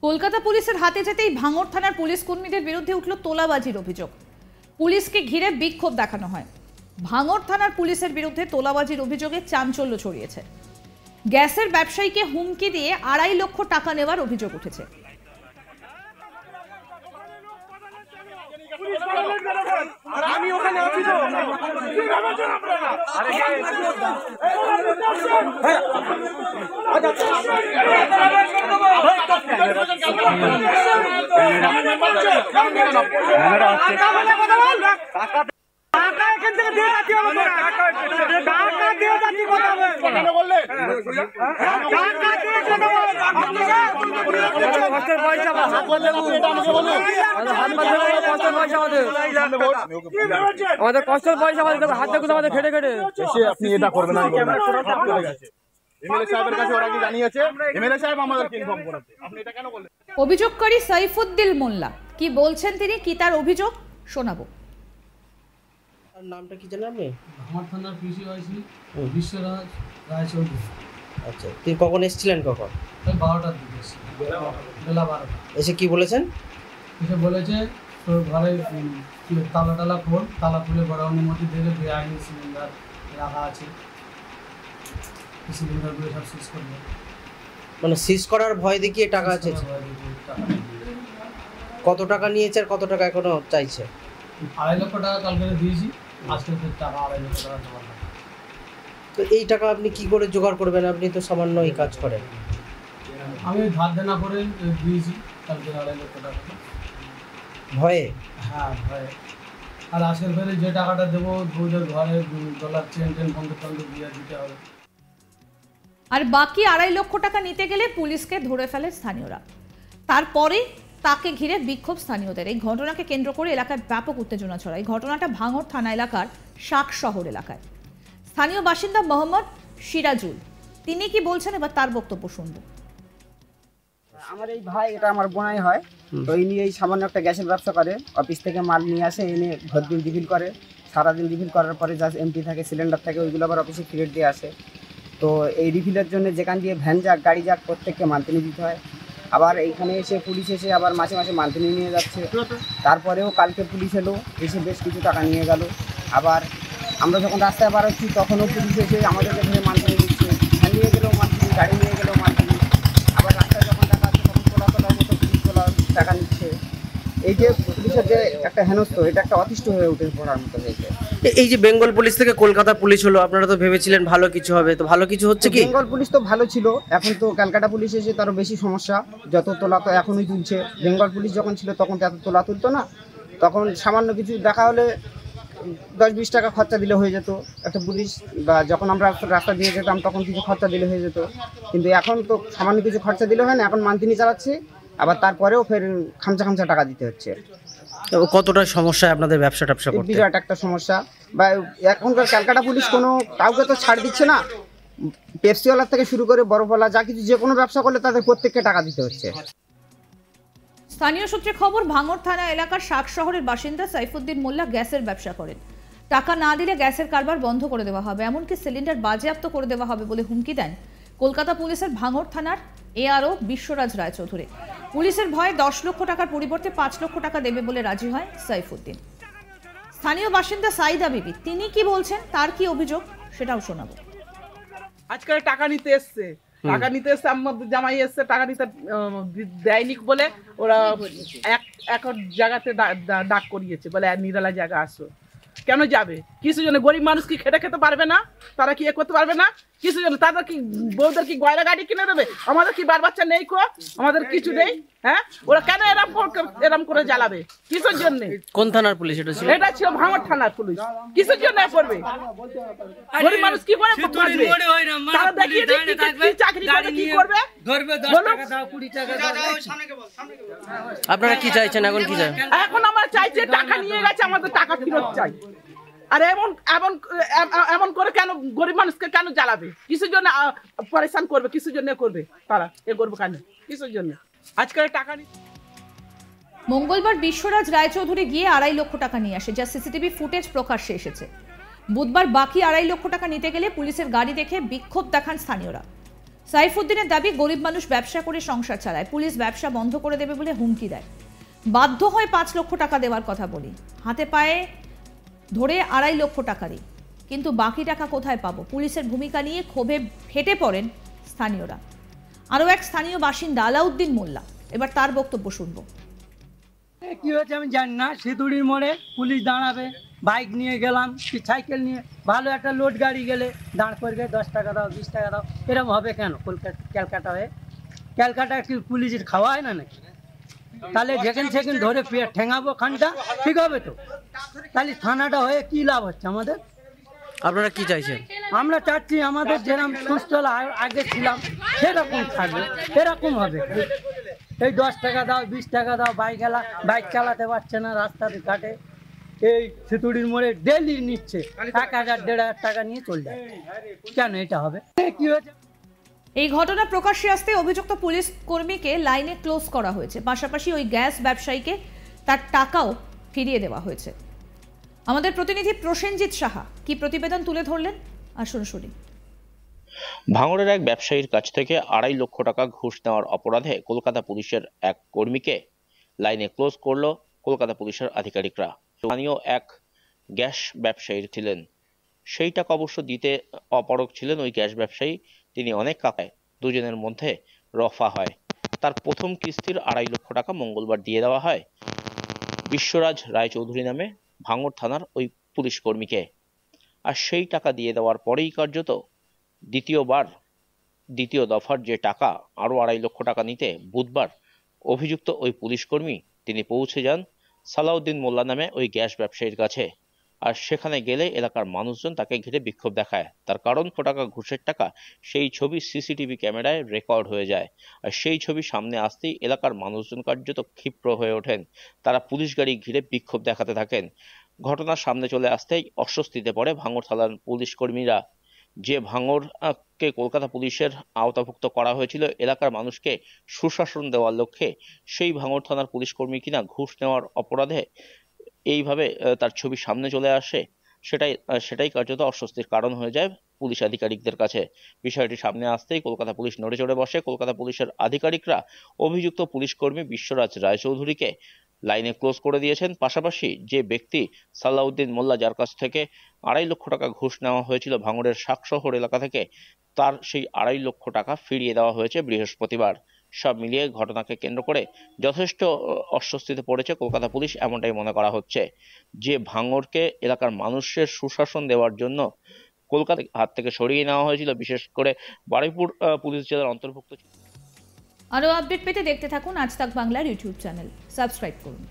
কলকাতা পুলিশের হাতে যেতেই ভাঙড় থানার পুলিশ কর্মীদের বিরুদ্ধে উঠল তোলাবাজির অভিযোগ। পুলিশকে ঘিরে বিক্ষোভ দেখানো হয়। ভাঙড় থানার পুলিশের বিরুদ্ধে তোলাবাজির অভিযোগে চাঞ্চল্য ছড়িয়েছে। গ্যাসের ব্যবসায়ীকে হুমকি দিয়ে 2.5 লক্ষ টাকা নেওয়ার অভিযোগ উঠেছে। আমি ওখানে আছি তো কি ভাবছেন আপনারা? আরে আমাদের কষ্টের পয়সা আমাদের হাতে করে আমাদের খেটে খেটে আপনি এটা করবেন না। এমএলএ সাহেবের কাছে ওরা কি জানিয়েছে? এমএলএ সাহেব আমাদেরকে ইনফর্ম করেছে। আপনি এটা কেন বললেন? অভিযোগকারী সাইফুদ্দিন মোল্লা কি বলছেন তিনি, কি তার অভিযোগ শোনাবো। নামটা কি জানেন আপনি? আমার থানার পিসি হয়েছি বিশ্বরাজ রায়চৌধুরী। আচ্ছা, তিনি কখন এসেছিলেন? কখন? 12টার দিকে বেলা 12টা। এসে কি বলেছেন? এসে বলেছে তোর ঘরে তালা খোল, তালা খুলে ঘরে অনুমতি দিলে বেআইনি সিলিন্ডার রাখা আছে, সিলিন্ডারগুলো সব সিজ করবে। মানে সিজ করার ভয় দেখিয়ে টাকা আছে? কত টাকা নিয়েছে আর কত টাকা এখনো চাইছে? 2.5 লক্ষ টাকা কালকে দিয়েছি, আজকে টাকা 2.5 লক্ষ টাকা জমা। তো এই টাকা আপনি কি করে জোগাড় করবেন? আপনি তো সামান্য এই কাজ করেন। আমি ধার দেনা করে দিয়েছি কালকে 2.5 লক্ষ টাকা। ভয়ে? হ্যাঁ ভয়ে। আর আজকের ফেরে যে টাকাটা দেবো বউদের ঘরে ডলার চেন বন্ধ দিয়ে দিতে হবে। আর বাকি 2.5 লক্ষ টাকা নিতে গেলে পুলিশকে ধরে ফেলে স্থানীয়রা। তারপরে তাকে ঘিরে বিক্ষোভ স্থানীয়দের। এই ঘটনাকে কেন্দ্র করে এলাকায় ব্যাপক উত্তেজনা ছড়ায়। ঘটনাটা ভাঙড় থানা এলাকার শাক শহর এলাকায়। স্থানীয় বাসিন্দা মোহাম্মদ সিরাজুল তিনি কি বলছেন, এবার তার বক্তব্য শুনবো। আমার এই ভাই, এটা আমার বোনাই হয়, তো ইনি এই সামান্য একটা গ্যাসের ব্যবসা করে। অফিস থেকে মাল নিয়ে আসে, এনে ভোরদিন রিফিল করে, সারাদিন রিফিল করার পরে যা এমটি থাকে, সিলিন্ডার থাকে, ওইগুলো আবার অফিসে ফেরত দিয়ে আসে। তো এই রিফিলের জন্য যেখান দিয়ে ভ্যান যাক গাড়ি যাক প্রত্যেককে মান্থলি দিতে হয়। আবার এইখানে এসে পুলিশ এসে আবার মাসে মাসে মান্থলি নিয়ে যাচ্ছে। তারপরেও কালকে পুলিশ এলো, এসে বেশ কিছু টাকা নিয়ে গেল। আবার আমরা যখন রাস্তায় বার হচ্ছি তখনও পুলিশ এসে আমাদেরকে ধরে মান্থলি দিচ্ছে, ভ্যান নিয়ে গেলেও মান্থলি, গাড়ি নিয়ে গেলেও মান্থলি। আবার রাস্তায় যখন টাকা আছে তখন তোলার মতো পুলিশ টাকা নিচ্ছে। এই যে পুলিশের যে একটা হেনস্থ, এটা একটা অতিষ্ঠ হয়ে উঠে পড়ার মতো হয়েছে। এই যে বেঙ্গল পুলিশ থেকে কলকাতা পুলিশ হলো, আপনারা তো ভেবেছিলেন ভালো কিছু হবে, তো ভালো কিছু হচ্ছে কি? বেঙ্গল পুলিশ তো ভালো ছিল, এখন তো ক্যালকাটা পুলিশ এসে তারও বেশি সমস্যা। যত তোলা তো এখনই তুলছে। বেঙ্গল পুলিশ যখন ছিল তখন তো এত তোলা তুলতো না। তখন সামান্য কিছু দেখা হলে 10-20 টাকা খরচা দিলে হয়ে যেত একটা পুলিশ, বা যখন আমরা রাস্তা দিয়ে যেতাম তখন কিছু খরচা দিলে হয়ে যেত। কিন্তু এখন তো সামান্য কিছু খরচা দিলে হয় না, এখন মান্থলি চালাচ্ছে, আবার তারপরেও ফের খামচা টাকা দিতে হচ্ছে। কতটা সমস্যা আপনাদের ব্যবসা ট্যাবসা করতে? বিরাট একটা সমস্যা। বা এখনকার ক্যালকাটা পুলিশ কোনো কাউকে তো ছাড় দিচ্ছে না। পেপসিওয়ালার থেকে শুরু করে বরফওয়ালা যা কিছু যে কোনো ব্যবসা করলে তাদের প্রত্যেককে টাকা দিতে হচ্ছে। স্থানীয় সূত্রে খবর, ভাঙড় থানা এলাকার শাক শহরের বাসিন্দা সাইফুদ্দিন মোল্লা গ্যাসের ব্যবসা করেন। টাকা না দিলে গ্যাসের কারবার বন্ধ করে দেওয়া হবে, এমনকি সিলিন্ডার বাজেয়াপ্ত করে দেওয়া হবে বলে হুমকি দেন কলকাতা পুলিশের ভাঙড় থানার এআরও বিশ্বরাজ রায়চৌধুরী। পুলিশের ভয়ে 10 লক্ষ টাকার পরিবর্তে 5 লক্ষ টাকা দেবে বলে রাজি হয় সাইফুদ্দিন। স্থানীয় বাসিন্দা সাইদা বিবি তিনি কি বলছেন, তার কি অভিযোগ সেটাও শোনাবো। আজকাল টাকা নিতে এসছে, আমাদের জামাই এসছে, টাকা নিতে দেয়নি বলে ওরা এক জায়গাতে ডাক করিয়েছে, বলে নিরালা জায়গা আসো। কেন যাবে? কিছু জন্য গরিব মানুষ কি খেতে পারবে না? তারা কি করতে পারবে না? কিছু জন্য তাদের কি বউদের কি গয়না গাড়ি কিনে দেবে? আমাদের কি বার বাচ্চা নেই? আমাদের কিছু নেই? হ্যাঁ, ওরা কেন এরম করে জ্বালাবে? কিসের জন্য? কোন থানার পুলিশ এটা ছিল? এটা ছিল ভাঙড় থানার পুলিশ। কিসের জন্য করবে? গরিব মানুষ কি করে বাঁচবে? তারা দেখিয়ে দিচ্ছে চাকরি করে কি করবে? ধরবে 10 টাকা দাও, 20 টাকা দাও। আপনারা কি চাইছেন এখন? কি চাই? এখন আমরা চাইছি টাকা নিয়ে গেছে, আমাদের টাকা ফেরত চাই। আর এমন করে কেন গরিব মানুষকে কেন জ্বালাবে? কিসের জন্য পরেশান করবে? কিসের জন্য করবে তারা? করবে কেন? কিসের জন্য? আজকাল টাকা মঙ্গলবার বিশ্বরাজ রায়চৌধুরী গিয়ে 2.5 লক্ষ টাকা নিয়ে আসে, যা সিসিটিভি ফুটেজ প্রকাশ্যে এসেছে। বুধবার বাকি 2.5 লক্ষ টাকা নিতে গেলে পুলিশের গাড়ি দেখে বিক্ষোভ দেখান স্থানীয়রা। সাইফুদ্দিনের দাবি, গরিব মানুষ ব্যবসা করে সংসার চালায়, পুলিশ ব্যবসা বন্ধ করে দেবে বলে হুমকি দেয়। বাধ্য হয় 5 লক্ষ টাকা দেওয়ার কথা বলি, হাতে পায়ে ধরে 2.5 লক্ষ টাকা দিই, কিন্তু বাকি টাকা কোথায় পাবো? পুলিশের ভূমিকা নিয়ে ক্ষোভে ফেটে পড়েন স্থানীয়রা। আরও এক স্থানীয় বাসিন্দা আলাউদ্দিন মোল্লা, এবার তার বক্তব্য শুনবো। কি হয়েছে আমি জানি না, সিঁদুড়ির মোড়ে পুলিশ দাঁড়াবে, বাইক নিয়ে গেলাম কি সাইকেল নিয়ে, ভালো একটা লোড গাড়ি গেলে দাঁড় করবে, 10 টাকা দাও 20 টাকা দাও, এরকম হবে কেন? ক্যালকাটা হয়ে ক্যালকাটা কি পুলিশের খাওয়া হয় না নাকি? তাহলে যেখানে সেখানে ধরে ঠেঙাবো খানটা, ঠিক হবে তো? তাহলে থানাটা হয়ে কি লাভ হচ্ছে আমাদের? আপনারা কি চাইছেন? আমরা চাচ্ছি আমাদের যেরকম সুস্থ আগে ছিলাম সেরকম থাকবে, এরকম হবে। এই 10 টাকা দাও 20 টাকা দাও, বাইক চালাতে পারছে না রাস্তার ঘাটে, এই সিতুড়ির মোড়ে ডেলি নিচ্ছে 1,000 1,500 টাকা নিয়ে চলে যায়, কেন এটা হবে? কি হয়েছে? এই ঘটনা প্রকাশ্যে আসতে অভিযুক্ত পুলিশ কর্মীকে লাইনে ক্লোজ করা হয়েছে, পাশাপাশি ওই গ্যাস ব্যবসায়ীকে তার টাকাও ফিরিয়ে দেওয়া হয়েছে। আমাদের প্রতিনিধি প্রসেনজিৎ সাহা কি প্রতিবেদন তুলে ধরলেন, আসুন শুনি। ভাঙড়ের এক ব্যবসায়ীর কাছ থেকে 2.5 লক্ষ টাকা ঘুষ নেওয়ার অপরাধে কলকাতা পুলিশের এক কর্মীকে লাইনে ক্লোজ করলো কলকাতা পুলিশের আধিকারিকরা। স্থানীয় এক গ্যাস ব্যবসায়ী ছিলেন, সেই টাকা অবশ্য দিতে অপারগ ছিলেন ওই গ্যাস ব্যবসায়ী। তিনি অনেক কাকায়, দুজনের মধ্যে রফা হয়। তার প্রথম কিস্তির 2.5 লক্ষ টাকা মঙ্গলবার দিয়ে দেওয়া হয় বিশ্বরাজ রায়চৌধুরী নামে ভাঙড় থানার ওই পুলিশ কর্মীকে। আর সেই টাকা দিয়ে দেওয়ার পরেই কার্যত দ্বিতীয় দফার যে টাকা আরো 2.5 লক্ষ টাকা নিতে বুধবার অভিযুক্ত ওই পুলিশ কর্মী তিনি পৌঁছে যান সালাউদ্দিন মোল্লা নামে ওই গ্যাস ব্যবসায়ীর কাছে। আর সেখানে গেলে এলাকার মানুষজন তাকে ঘিরে বিক্ষোভ দেখায়। তার কারণ, টাকা ঘুষের টাকা সেই ছবি সিসিটিভি ক্যামেরায় রেকর্ড হয়ে যায়। আর সেই ছবি সামনে আসতেই এলাকার মানুষজন কার্যত ক্ষিপ্র হয়ে ওঠেন। তারা পুলিশ গাড়ি ঘিরে বিক্ষোভ দেখাতে থাকেন। ঘটনার সামনে চলে আসতেই অস্বস্তিতে পড়ে ভাঙড় থানার পুলিশ কর্মীরা। যে ভাঙড়কে কলকাতা পুলিশের আওতাভুক্ত করা হয়েছিল এলাকার মানুষকে সুশাসন দেওয়ার লক্ষ্যে, সেই ভাঙড় থানার পুলিশ কর্মী কিনা ঘুষ নেওয়ার অপরাধে এইভাবে তার ছবি সামনে চলে আসে, সেটাই কার্যত অস্বস্তির কারণ হয়ে যায় পুলিশ আধিকারিকদের কাছে। বিষয়টি সামনে আসতেই কলকাতা পুলিশ নড়ে চড়ে বসে। কলকাতা পুলিশের আধিকারিকরা অভিযুক্ত পুলিশ কর্মী বিশ্বরাজ রায়চৌধুরীকে লাইনে ক্লোজ করে দিয়েছেন। পাশাপাশি যে ব্যক্তি সালাউদ্দিন মোল্লা, যার কাছ থেকে 2.5 লক্ষ টাকা ঘুষ নেওয়া হয়েছিল ভাঙড়ের শাকশহর এলাকা থেকে, তার সেই 2.5 লক্ষ টাকা ফিরিয়ে দেওয়া হয়েছে বৃহস্পতিবার। সব মিলিয়ে ঘটনাকে কেন্দ্র করে যথেষ্ট অস্বস্তিতে পড়েছে কলকাতা পুলিশ, এমনটাই মনে করা হচ্ছে। যে ভাঙড়কে এলাকার মানুষের সুশাসন দেওয়ার জন্য কলকাতা হাত থেকে সরিয়ে নেওয়া হয়েছিল, বিশেষ করে বারুইপুর পুলিশ জেলার অন্তর্ভুক্ত। আরও আপডেট পেতে দেখতে থাকুন আজ তাক বাংলার ইউটিউব চ্যানেল, সাবস্ক্রাইব করুন।